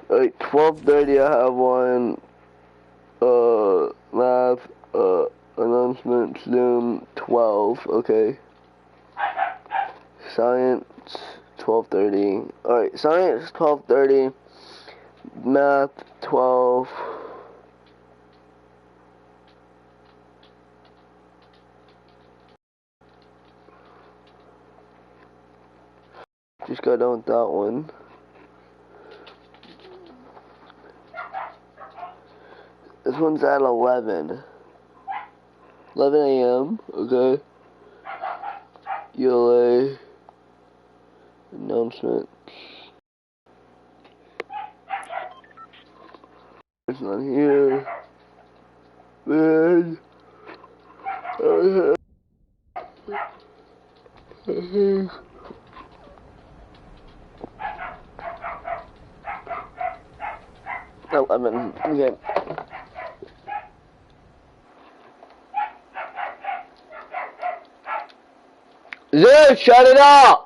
Like 12:30 I have one, math, announcement, Zoom, 12, okay. Science, 12:30. Alright, science, 12:30. Math, 12. Just got done with that one. This one's at 11. 11 a.m., okay. ELA. Announcement. It's not here. Man. Okay. Zeus, shut it up!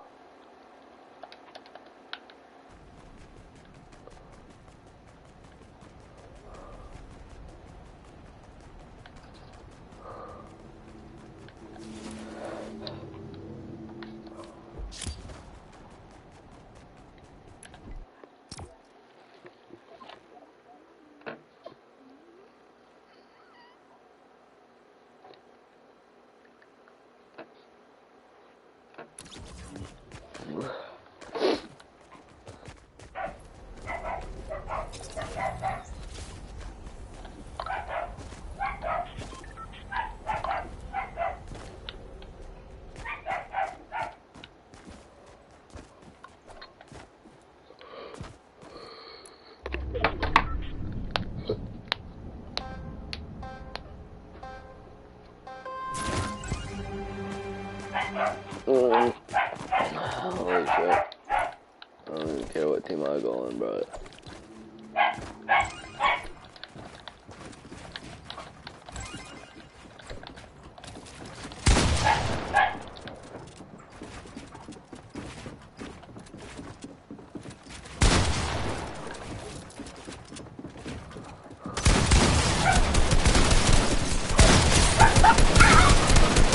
Holy shit. I don't even care what team I go on, bro.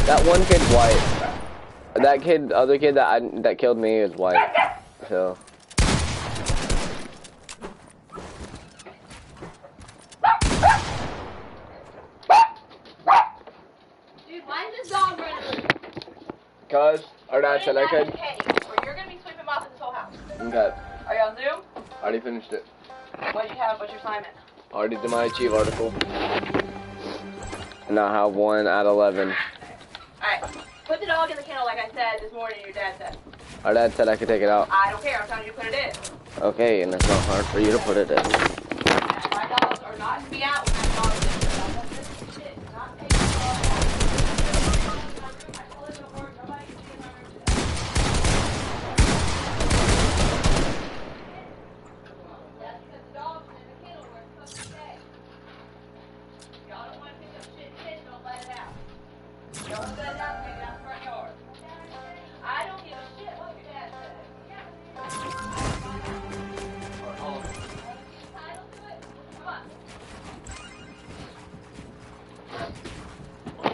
That one kid's white. That kid, the other kid that killed me is white. So. Dude, why is this dog running? Cause our dad said I could. Or you're gonna be sweeping mopping this whole house. Okay. Are you on Zoom? Already finished it. What do you have? What's your assignment? Already did my achieve article. And I have one at 11. Alright. Put the dog in the kennel like I said this morning, your dad said. Our dad said I could take it out. I don't care, I'm telling you to put it in. Okay, and it's not hard for you to put it in. My dogs are not to be out when that dog is in. Shit, not taking the dog out. I told him before, nobody can be in my room today. That's because the dog's in the kennel where it's supposed to stay. Y'all don't want to pick up shit in, don't let it out. Y'all don't let it out, take it out the front yard. I don't give a shit what your dad says.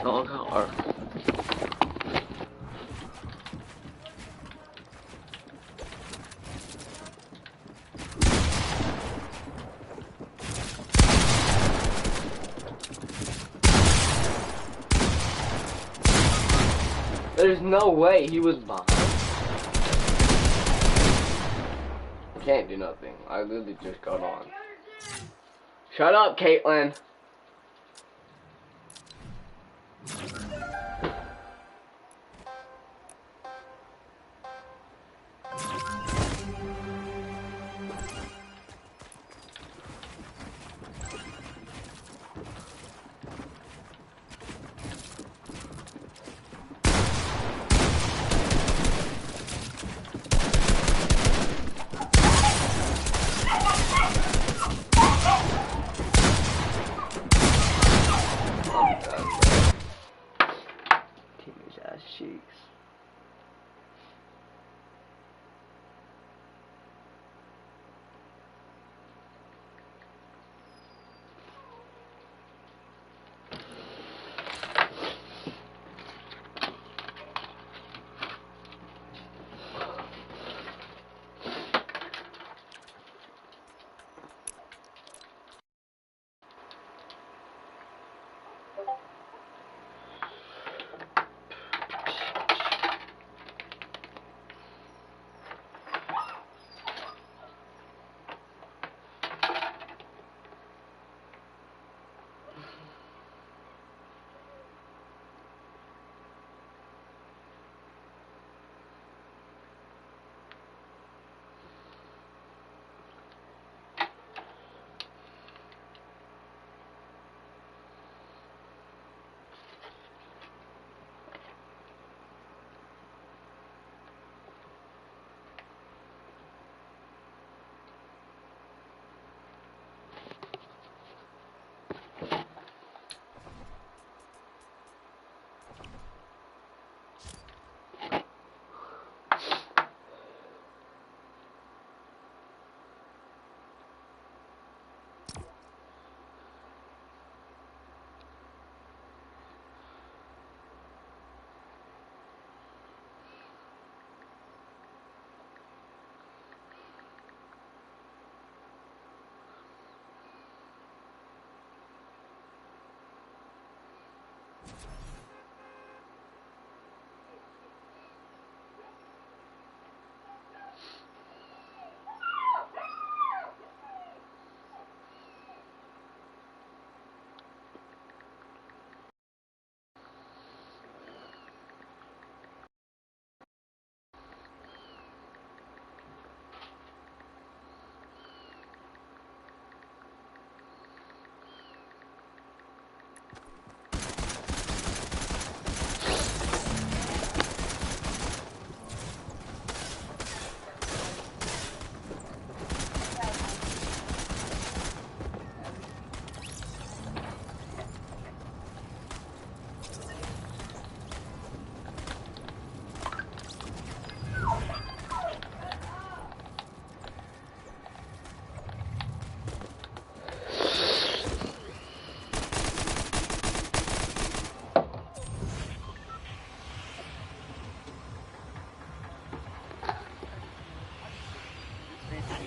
Dog car. There's no way he was behind. Can't do nothing. I literally just got on. Shut up, Caitlin.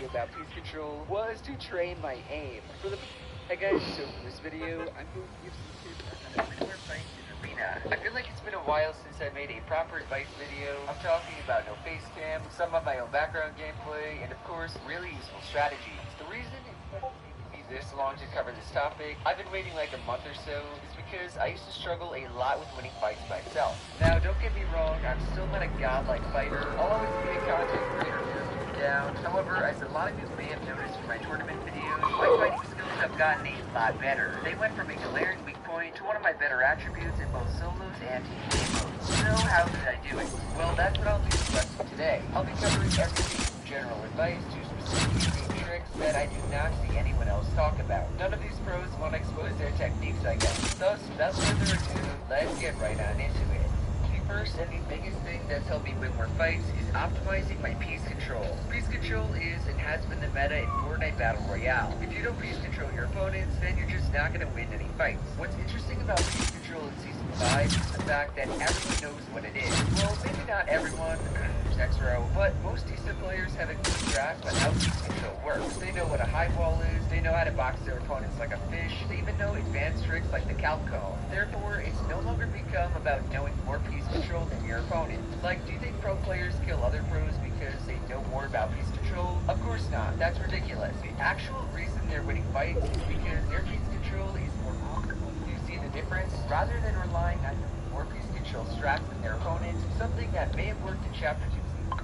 About piece control was to train my aim. Hey guys, so for this video, I'm going to give some tips on how to win more fights in Arena. I feel like it's been a while since I made a proper advice video. I'm talking about no face cam, some of my own background gameplay, and of course, really useful strategies. The reason it's taken me this long to cover this topic, I've been waiting like a month or so, is because I used to struggle a lot with winning fights myself. Now, don't get me wrong, I'm still not a godlike fighter. I'll always be a content creator down. However, as a lot of you may have noticed from my tournament videos, my fighting skills have gotten a lot better. They went from a glaring weak point to one of my better attributes in both solos and team game modes. So how did I do it? Well, that's what I'll be discussing today. I'll be covering everything from general advice to specific game tricks that I do not see anyone else talk about. None of these pros want to expose their techniques, I guess. Thus, without further ado, let's get right on into it. First and the biggest thing that's helped me win more fights is optimizing my piece control. Piece control is and has been the meta in Fortnite Battle Royale. If you don't piece control your opponents, then you're just not going to win any fights. What's interesting about piece control in Season 5 is the fact that everyone knows what it is. Well, maybe not everyone, next row, but most decent players have a good grasp on how piece control works. They know what a high wall is, they know how to box their opponents like a fish, they even know advanced tricks like the calc cone. Therefore, it's no longer become about knowing more piece control than your opponent. Like, do you think pro players kill other pros because they know more about piece control? Of course not. That's ridiculous. The actual reason they're winning fights is because their piece control is more optimal. Do you see the difference? Rather than relying on more piece control strats than their opponents, something that may have worked in Chapter 2,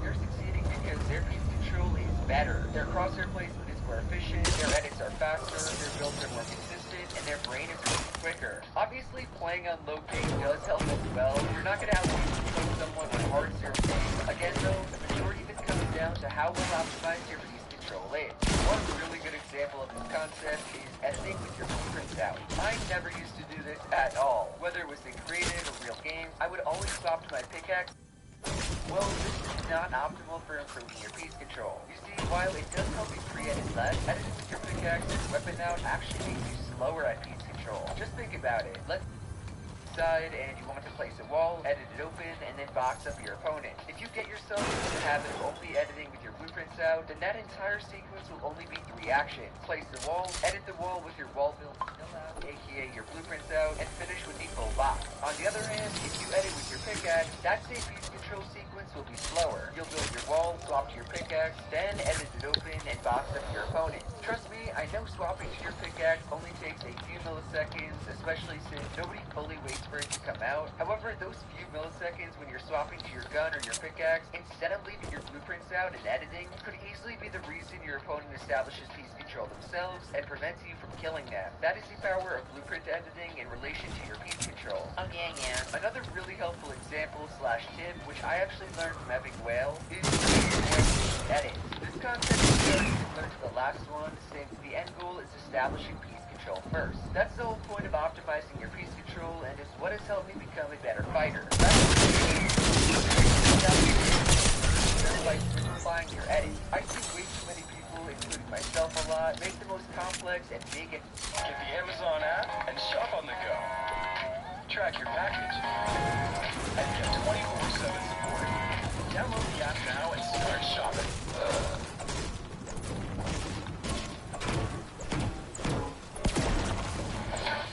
they're succeeding because their piece control is better. Their crosshair placement is more efficient, their edits are faster, their builds are more consistent, and their brain is working quicker. Obviously, playing on low ping does help as well. You're not going to outplay someone with hard zero ping. Again, though, the majority of it comes down to how well optimized your piece control is. One really good example of this concept is editing with your blueprints out. I never used to do this at all. Whether it was in creative or real games, I would always swap to my pickaxe. Well, this is not optimal for improving your piece control. You see, while it does help you pre-edit less, editing with your pickaxe and weapon out actually makes you slower at piece control. Just think about it. Let's side and you want to place a wall, edit it open, and then box up your opponent. If you get yourself into the habit of only editing with your blueprints out, then that entire sequence will only be 3 actions. Place the wall, edit the wall with your wall build still out, aka your blueprints out, and finish with the full box. On the other hand, if you edit with your pickaxe, that same piece control sequence will be slower. You'll build your wall, swap to your pickaxe, then edit it open and box up your opponent. Trust me, I know swapping to your pickaxe only takes a few milliseconds, especially since nobody fully waits for it to come out. However, those few milliseconds when you're swapping to your gun or your pickaxe, instead of leaving your blueprints out and editing, could easily be the reason your opponent establishes piece control themselves and prevents you from killing them. That is the power of blueprint editing in relation to your piece control. Oh yeah. Another really helpful example slash tip, which I actually learned from Epic Whale, is edit. This concept is very similar to the last one, since the end goal is establishing piece control first. That's the whole point of optimizing your piece control, and is what has helped me become a better fighter. By simplifying your edit. I see way too many people, including myself a lot, make the most complex and big Get the Amazon app and shop on the go. Track your package and get 24/7 support. Download the app now and start shopping.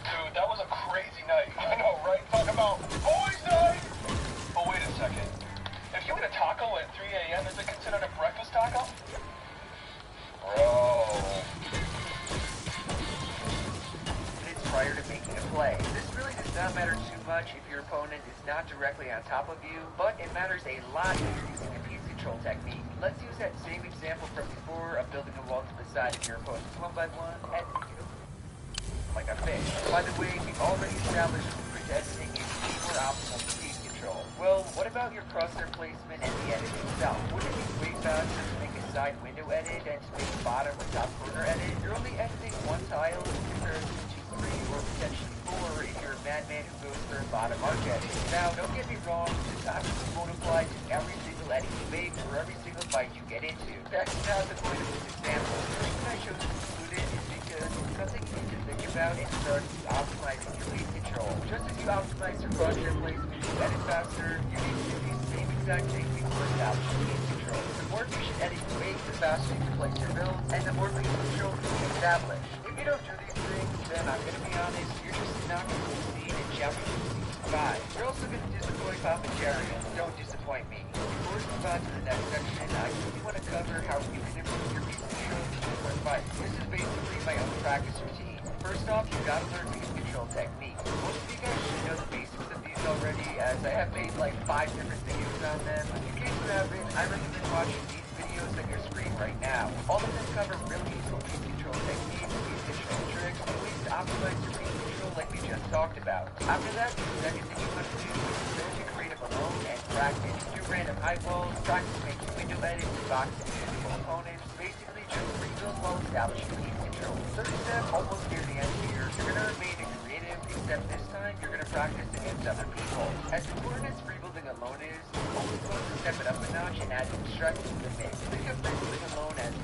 Dude, that was a crazy night. I know, does not matter too much if your opponent is not directly on top of you, but it matters a lot if you're using a piece control technique. Let's use that same example from before of building a wall to the side of your opponent one by one, and like a fish. By the way, we've already established blueprint editing is more optimal for piece control. Well, what about your crosshair placement and the edit itself? Wouldn't it be way faster to make a side window edit and to make a bottom or top corner edit? You're only editing one tile in comparison to 3 or potentially 4 if you're a madman who goes for a bottom arc edit. Now, don't get me wrong, this obviously won't apply to every single edit you make or every single fight you get into. That's not the point of this example. The reason I chose to include it is because it's something you need to think about in regards to optimizing your piece control. Just as you optimize your crosshair placement to edit faster, you need to do these same exact techniques for establishing piece control. The more efficient edit you make, the faster you can place your build, and the more piece control you can establish. If you don't do these things, then I'm going to be honest, you're just not going to succeed in Chapter 5. You're also going to disappoint Papa Jerry. Don't disappoint me. Before we move on to the next section, I really want to cover how you can improve your piece control before fight. This is basically my own practice routine. First off, you gotta learn piece control techniques. Most of you guys should know the basics of these already, as I have made like 5 different videos on them. In case you haven't, I recommend watching these videos on your screen right now. All of them cover really useful piece control techniques, piece control tricks, and ways to optimize your piece control like we just talked about. After that, the second thing you want to do is go to creative alone and practice. Do random eyeballs, practice making window edits, boxing individual opponents, basically just rebuild while establishing piece control. Third step, almost near the end here, you're going to remain creative, except this time you're going to practice against other people. As important as rebuilding alone is, you're always going to step it up a notch and add some stress to the mix. Think of rebuilding alone as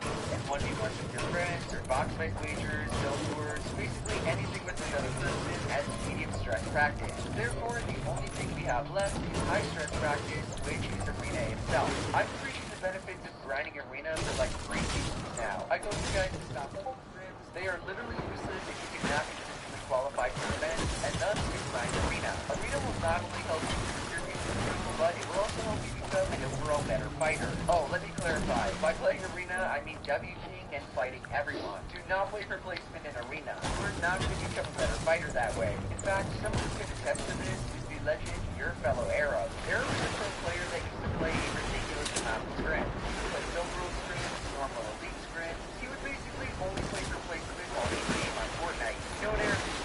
and 1v1 with your friends, or box fight wagers, cell tours, basically anything with another person as medium stress practice. Therefore, the only thing we have left is high stress practice, which is Arena itself. I've been preaching the benefits of grinding Arena for like 3 seasons now. I told you guys to stop the scrims. They are literally useless if you cannot consistently qualify for events, and thus you grind Arena. Arena will not only help you improve your piece control, but it will also help you become an overall better fighter. Oh, let me clarify. By playing Arena, I mean WTing and fighting everyone. Do not play for placement in Arena. You're not going to become a better fighter that way. In fact, someone who can attest to this is the legend, your fellow Arab. Arab is a pro player that used to play a ridiculous amount of scrims. He would play Silver World scrims, normal elite scrims. He would basically only play for placement on his game on Fortnite. You know what Arab is?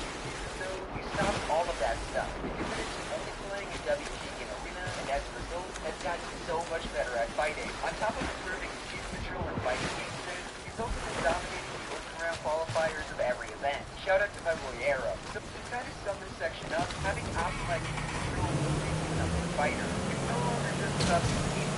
So he stopped all of that stuff. He committed to only playing a WTing in Arena, and as a result, has gotten so much better at fighting. On top of improving his piece control and fighting cases, he's also been dominating the open round qualifiers of every event. Shout out to my boy Arab. So to kind of sum this section up, having optimized piece control will make you another fighter. It's no longer just about competing.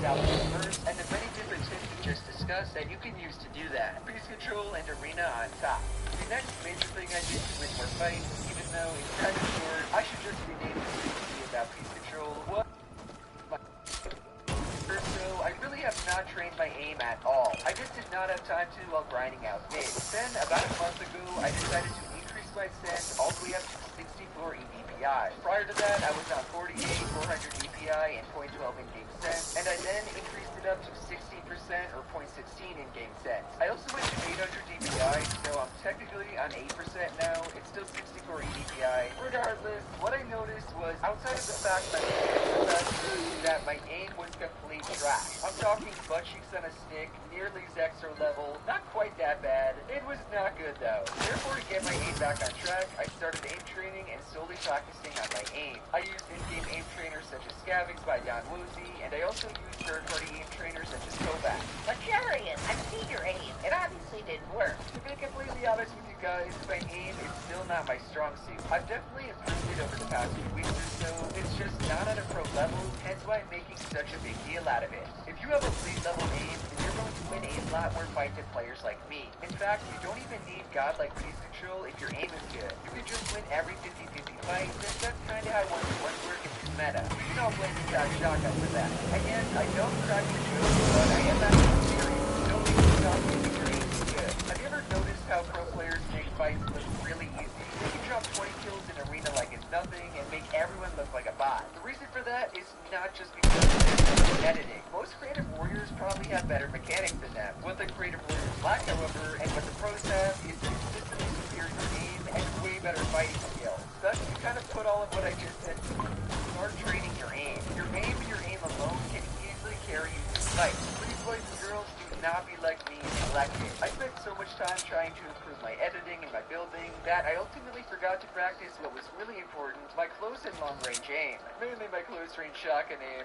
Establish first, and the many different tips we just discussed that you can use to do that. Piece control and Arena on top. The next major thing I did to win more fights, even though it's kind of short, I should just rename this video about piece control. What? So I really have not trained my aim at all. I just did not have time to while grinding out mid. Then, about a month ago, I decided to increase my sense all the way up to 64 EDPI. Prior to that, I was on 48, 400 DPI, and 0.12 in-game sense, and I then increased it up to 16% or 0.16 in-game sense. I also went to 800 DPI, so I'm technically on 8% now. It's still 64 EDPI. Regardless, what I noticed was, outside of the fact that my aim was complete trash. I'm talking butt cheeks on a stick, nearly Zexor level, not quite that bad. It was not good though. Therefore, to get my aim back on track, I started aim training and slowly practicing on my aim. I used in-game aim trainers such as Scavix by Don Woozy, and I also used third-party aim trainers such as Kovac. Lucarian, I've seen your aim. It obviously didn't work. To be completely honest with you guys, my aim is still not my strong suit. I've definitely improved it over the past few weeks or so. It's just not at a pro level, hence why I'm making such a big deal out of it. If you have a elite level aim, then you're going to win a lot more fights than players like me. In fact, you don't even need godlike piece control if your aim is good. You can just win every 50-50 fight, and that's kind of how one work in this meta. You can all blame the shotgun for that. Again, I don't crack the joke, but I am actually serious. Don't be shocked if your aim is good. Have you ever noticed how pro players make fights look really easy? They can drop 20 kills in Arena like it's nothing and make everyone look like a bot. The reason for that is not just because of editing. Most creative warriors probably have better mechanics than them. What the creative warriors lack, however, and what the pro I just said, start training your aim. Your aim alone can easily carry you through fight. Please, boys and girls, do not be like me and neglect it. I spent so much time trying to improve my editing and my building that I ultimately forgot to practice what was really important, my close and long range aim. Mainly my close range shotgun aim.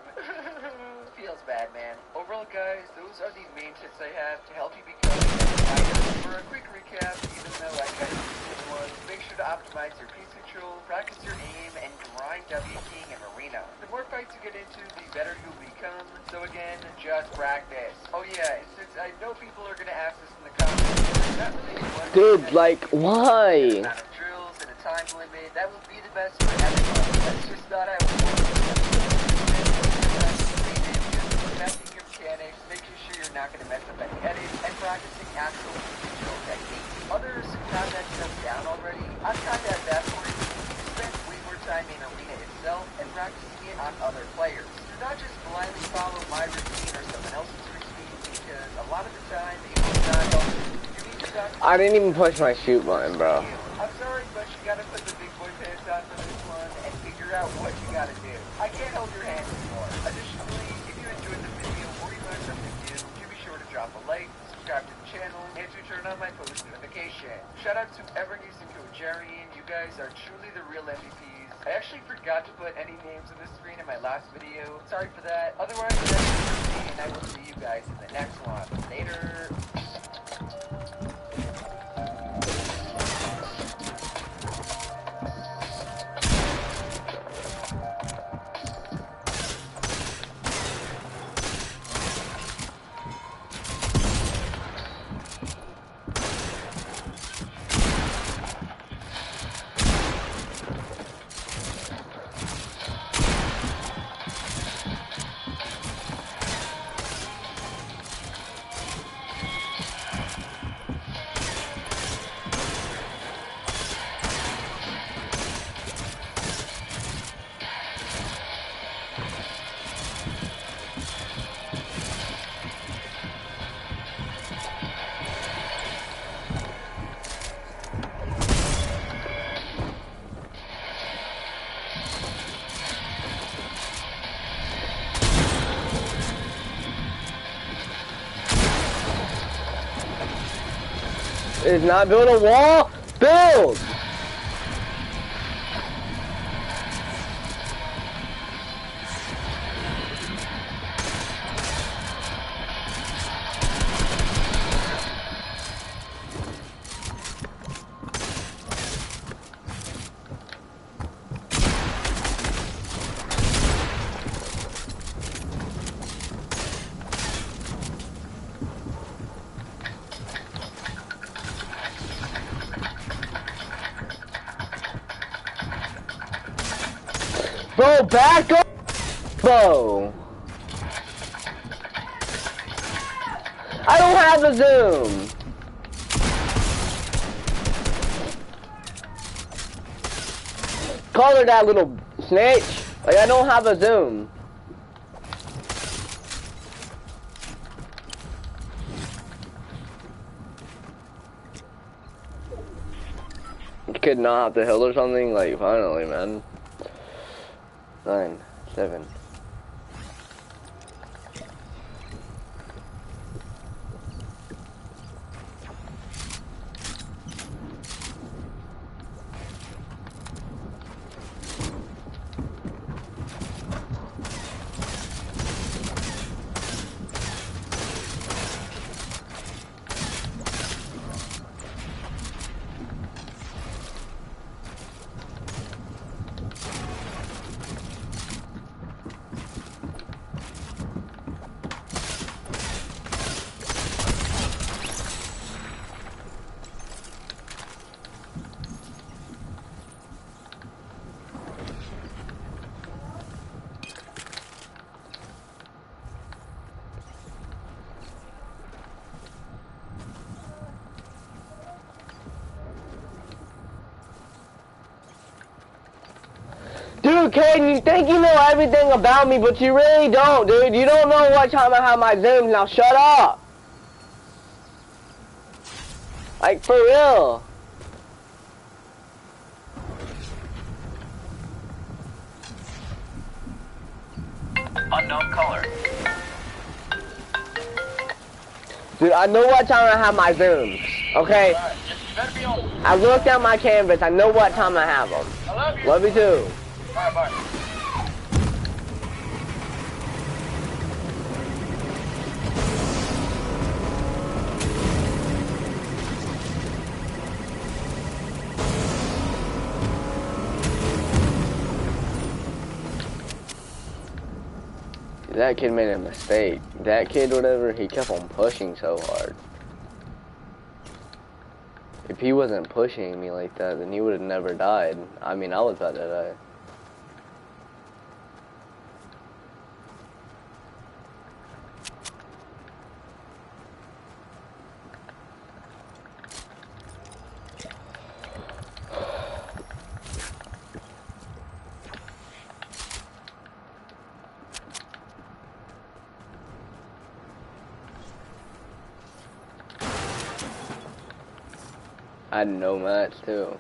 Feels bad, man. Overall, guys, those are the main tips I have to help you become a better fighter. For a quick recap, even though I kind of did one, make sure to optimize your piece control, practice your aim, and grind W King and Arena. The more fights you get into, the better you'll become. So again, just practice. Oh yeah, and since I know people are gonna ask this in the comments, there's not really one Dude, like, why? amount of drills and a time limit that will be the best for everyone. That's just not how it works. Testing your mechanics, making sure you're not going to mess up any edits, and practicing actual control techniques. Others have that stuff down already. I'm kind of at that point. You spend way more time in Arena itself and practicing it on other players. Do not just blindly follow my routine or someone else's routine, because a lot of the time it will not help you. You need to practice. I didn't even push my shoot button, bro. I'm sorry, but you gotta put the big boy pants on for this one and figure out what you gotta do. I can't hold your hand anymore. Additionally, if you enjoyed the video or you learned something new, do be sure to drop a like, subscribe to the channel, and to turn on my post notification. Shout out to Evergeese and Kojarian. You guys are truly the real MVPs. I actually forgot to put any names on the screen in my last video. Sorry for that. Otherwise, that's it for me, and I will see you guys in the next one. Later. Is not build a wall? Build! Bro, back up! Bro! I don't have a zoom! Call her that little snitch! Like, I don't have a zoom. You could not have the hill or something? Like, finally, man. 9, 7. Dude, Caden, you think you know everything about me, but you really don't, dude. You don't know what time I have my zooms. Now shut up. Like, for real. unknown color. Dude, I know what time I have my zooms, okay? Alright, you better be on. I looked at my canvas, I know what time I have them. I love you. Love you too. Alright, bye. That kid made a mistake. That kid, whatever, he kept on pushing so hard. If he wasn't pushing me like that, then he would have never died. I mean, I was about to die. I had no match too.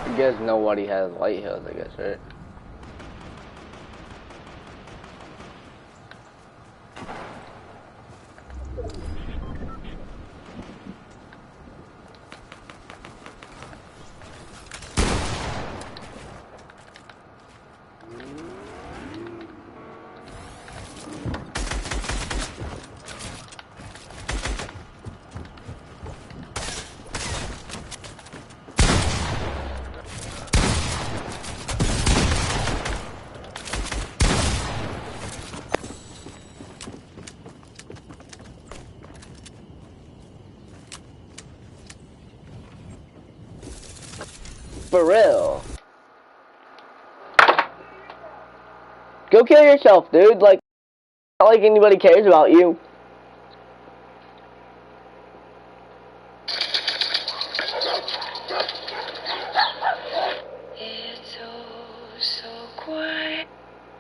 You guys know what he has, light hills, I guess, right? For real. Go kill yourself, dude. Like, not like anybody cares about you. It's oh so quiet.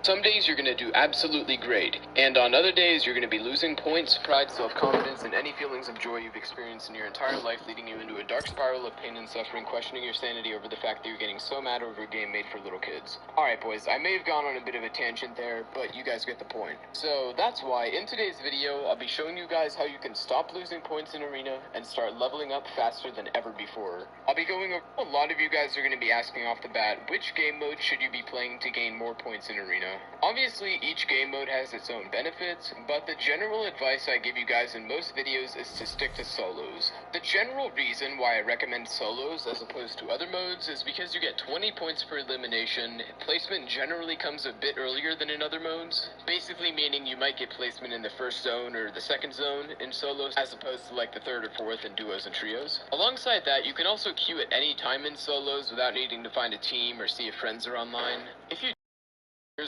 Some days you're going to do absolutely great, and on other days you're going to be losing points, pride, self-confidence, and any feelings of joy you've experienced in your entire life, leading you into a dark spiral of pain and suffering, questioning your sanity over the fact that you're getting so mad over a game made for little kids. Alright boys, I may have gone on a bit of a tangent there, but you guys get the point. So that's why in today's video, I'll be showing you guys how you can stop losing points in Arena and start leveling up faster than ever before. I'll be going over, a lot of you guys are going to be asking off the bat, which game mode should you be playing to gain more points in Arena? Obviously, each game mode has its own benefits, but the general advice I give you guys in most videos is to stick to solos. The general reason why I recommend solos as opposed to other modes is because you get 20 points per elimination, placement generally comes a bit earlier than in other modes, basically meaning you might get placement in the first zone or the second zone in solos as opposed to like the third or fourth in duos and trios. Alongside that, you can also queue at any time in solos without needing to find a team or see if friends are online. If you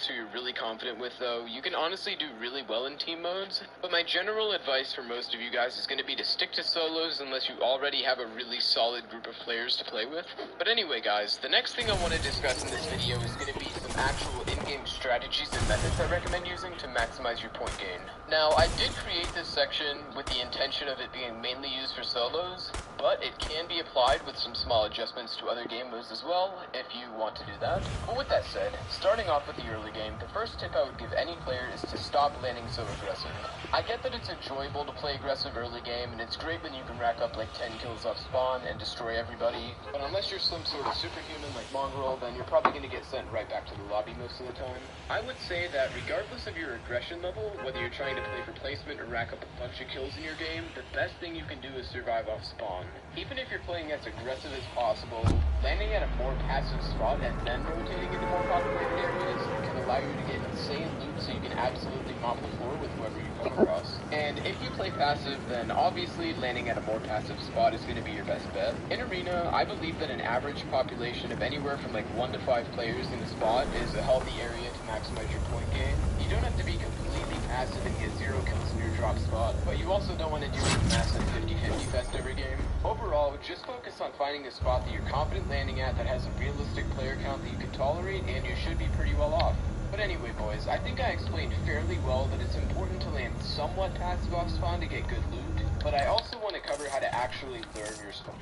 who you're really confident with though, you can honestly do really well in team modes, but my general advice for most of you guys is going to be to stick to solos unless you already have a really solid group of players to play with. But anyway guys, the next thing I want to discuss in this video is going to be some actual in-game strategies and methods I recommend using to maximize your point gain. Now, I did create this section with the intention of it being mainly used for solos, but it can be applied with some small adjustments to other game modes as well, if you want to do that. But with that said, starting off with the early game, the first tip I would give any player is to stop landing so aggressive. I get that it's enjoyable to play aggressive early game, and it's great when you can rack up like 10 kills off spawn and destroy everybody, but unless you're some sort of superhuman like Mongrel, then you're probably going to get sent right back to the lobby most of the time. I would say that regardless of your aggression level, whether you're trying to play for placement or rack up a bunch of kills in your game, the best thing you can do is survive off spawn. Even if you're playing as aggressive as possible, landing at a more passive spot and then rotating into more populated areas can allow you to get insane loot so you can absolutely mop the floor with whoever you come across. And if you play passive, then obviously landing at a more passive spot is going to be your best bet. In Arena, I believe that an average population of anywhere from like 1 to 5 players in a spot is a healthy area to maximize your point gain. You don't have to be completely passive and get 0 kills in your drop drop spot, but you also don't want to do a massive 50-50 fest every game. Overall, just focus on finding a spot that you're confident landing at that has a realistic player count that you can tolerate, and you should be pretty well off. But anyway, boys, I think I explained fairly well that it's important to land somewhat passive off spawn to get good loot, but I also want to cover how to actually learn your spawn.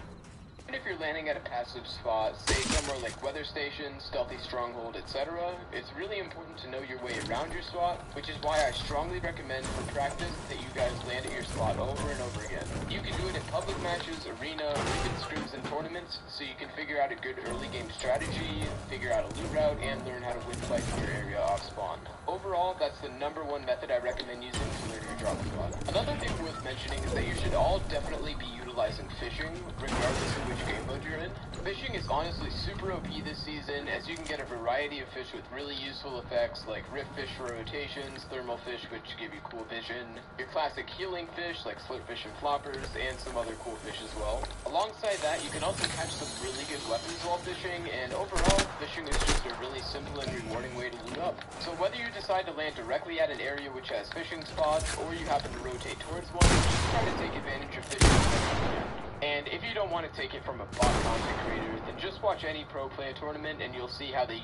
Even if you're landing at a passive spot, say somewhere like weather station, stealthy stronghold, etc., it's really important to know your way around your spot, which is why I strongly recommend for practice that you guys land at your spot over and over again. You can do it in public matches, arena, or even scrims and tournaments, so you can figure out a good early game strategy, figure out a loot route, and learn how to win fights in your area off spawn. Overall, that's the #1 method I recommend using to learn your drop spot. Another thing worth mentioning is that you should all definitely be utilizing fishing, regardless of which game mode you're in. Fishing is honestly super OP this season, as you can get a variety of fish with really useful effects like rift fish for rotations, thermal fish which give you cool vision, your classic healing fish like slurpfish and floppers, and some other cool fish as well. Alongside that, you can also catch some really good weapons while fishing, and overall, fishing is just a really simple and rewarding way to loot up. So whether you decide to land directly at an area which has fishing spots, or you happen to rotate towards one, just try to take advantage of fishing as much as you can. And if you don't want to take it from a bot content creator, then just watch any pro play a tournament and you'll see how they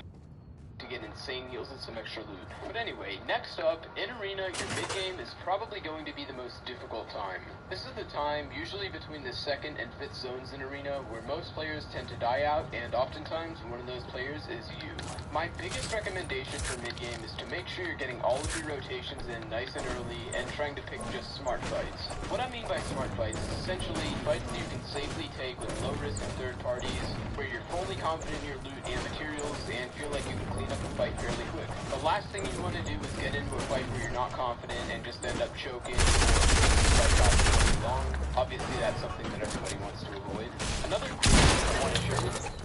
to get insane heals and some extra loot. But anyway, next up, in arena, your mid game is probably going to be the most difficult time. This is the time, usually between the 2nd and 5th zones in arena, where most players tend to die out, and oftentimes one of those players is you. My biggest recommendation for mid game is to make sure you're getting all of your rotations in nice and early, and trying to pick just smart fights. What I mean by smart fights is essentially fights that you can safely take with low risk of third parties, where you're fully confident in your loot and materials, and feel like you can clean up the fight fairly quick. The last thing you want to do is get into a fight where you're not confident and just end up choking, or fight long. Obviously that's something that everybody wants to avoid. Another cool thing I want to share with you